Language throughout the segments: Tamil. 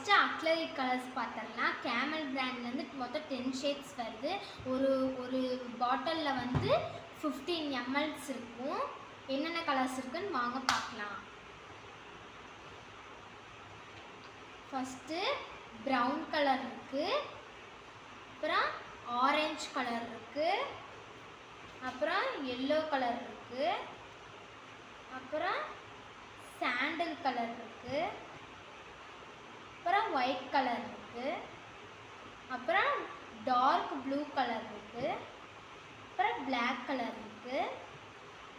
ஃபஸ்ட்டு அக்லரிக் கலர்ஸ் பார்த்துடலாம். கேமல் பிராண்ட்லேருந்து மொத்தம் 10 ஷேட்ஸ் வருது. ஒரு ஒரு பாட்டிலில் வந்து 15 mls இருக்கும். என்னென்ன கலர்ஸ் இருக்குன்னு வாங்க பார்க்கலாம். ஃபஸ்ட்டு ப்ரௌன் கலர் இருக்குது, அப்புறம் ஆரஞ்சு கலர் இருக்குது, அப்புறம் எல்லோ கலர் இருக்குது, அப்புறம் சாண்டில் கலர் இருக்குது, அப்புறம் ஒயிட் கலர் இருக்குது, அப்புறம் டார்க் ப்ளூ கலர் இருக்குது, அப்புறம் பிளாக் கலர் இருக்குது,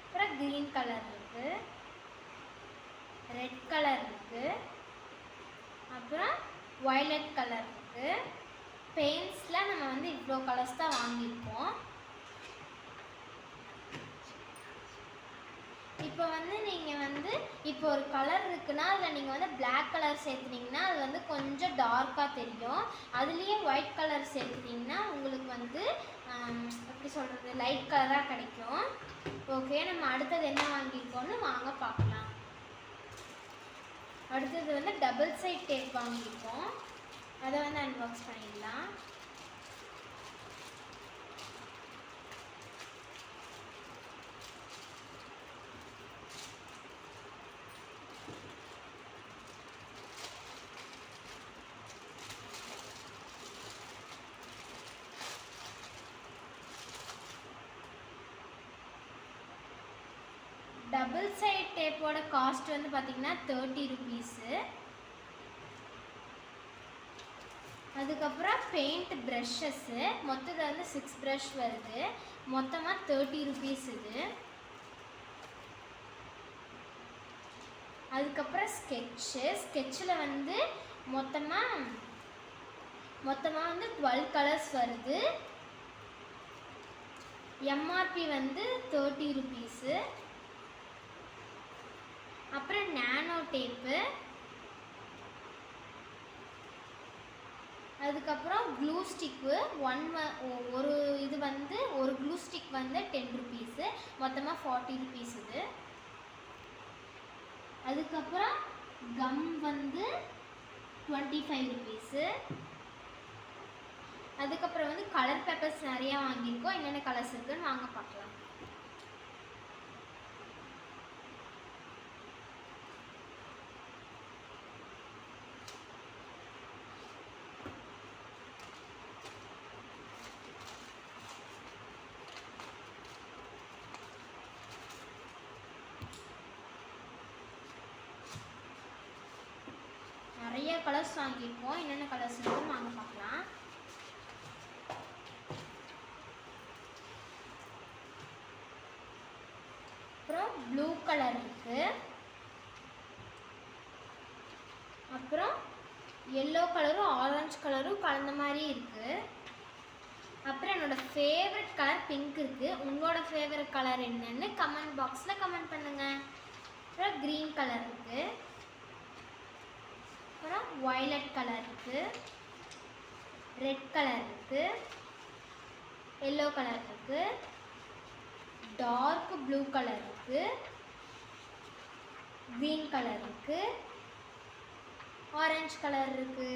அப்புறம் க்ரீன் கலர் இருக்குது, ரெட் கலர் இருக்குது, அப்புறம் வயலட் கலர் இருக்குது. பெயிண்ட்ஸில் நம்ம வந்து இவ்வளோ கலர்ஸ் தான் வாங்கியிருக்கோம். இப்போ வந்து நீங்கள் வந்து இப்போ ஒரு கலர் இருக்குன்னா அதில் நீங்கள் வந்து பிளாக் கலர் சேர்த்துனீங்கன்னா அது வந்து கொஞ்சம் டார்க்காக தெரியும். அதுலேயே ஒயிட் கலர் சேர்த்துட்டிங்கன்னா உங்களுக்கு வந்து எப்படி சொல்கிறது, லைட் கலராக கிடைக்கும். ஓகே, நம்ம அடுத்தது என்ன வாங்கியிருக்கோன்னு வாங்க பார்க்கலாம். அடுத்தது வந்து டபுள் சைட் டேப் வாங்கியிருக்கோம். அதை வந்து அன்பாக்ஸ் பண்ணிடலாம். டபுள் சைட் டேப்போட காஸ்ட் வந்து பார்த்திங்கன்னா 30 ருபீஸு. அதுக்கப்புறம் பெயிண்ட் ப்ரஷஸ்ஸு மொத்தத்தில் வந்து 6 ப்ரஷ் வருது. மொத்தமாக 30 ருபீஸ் இது. அதுக்கப்புறம் ஸ்கெட்சில் வந்து மொத்தமாக வந்து 12 கலர்ஸ் வருது. எம்ஆர்பி வந்து 30 ருபீஸு. அப்புறம் நானோ டேப்பு, அதுக்கப்புறம் க்ளூ ஸ்டிக்கு ஒரு இது வந்து ஒரு க்ளூ ஸ்டிக் வந்து 10 ருபீஸு. மொத்தமாக 40 ருபீஸ் இது. அதுக்கப்புறம் கம் வந்து 25 ருபீஸு. அதுக்கப்புறம் வந்து கலர் பேப்பர்ஸ் நிறையா வாங்கியிருக்கோம். என்னென்ன கலர்ஸ் இருக்குன்னு வாங்க பார்க்கலாம். நிறைய கலர்ஸ் வாங்கியிருக்கோம். என்னென்ன கலர்ஸ் இருக்குன்னு வாங்க பார்க்கலாம். அப்புறம் ப்ளூ கலர் இருக்கு, அப்புறம் எல்லோ கலரும் ஆரஞ்சு கலரும் கலந்த மாதிரி இருக்கு. அப்புறம் என்னோட ஃபேவரட் கலர் பிங்க் இருக்கு. உங்களோட ஃபேவரட் கலர் என்னன்னு கமெண்ட் பாக்ஸில் கமெண்ட் பண்ணுங்க. அப்புறம் க்ரீன் கலர் இருக்கு, அப்புறம் வயலட் கலர் இருக்குது, ரெட் கலர் இருக்குது, எல்லோ கலர் இருக்குது, டார்க் ப்ளூ கலர் இருக்குது, க்ரீன் கலர் இருக்குது, ஆரஞ்சு கலர் இருக்குது.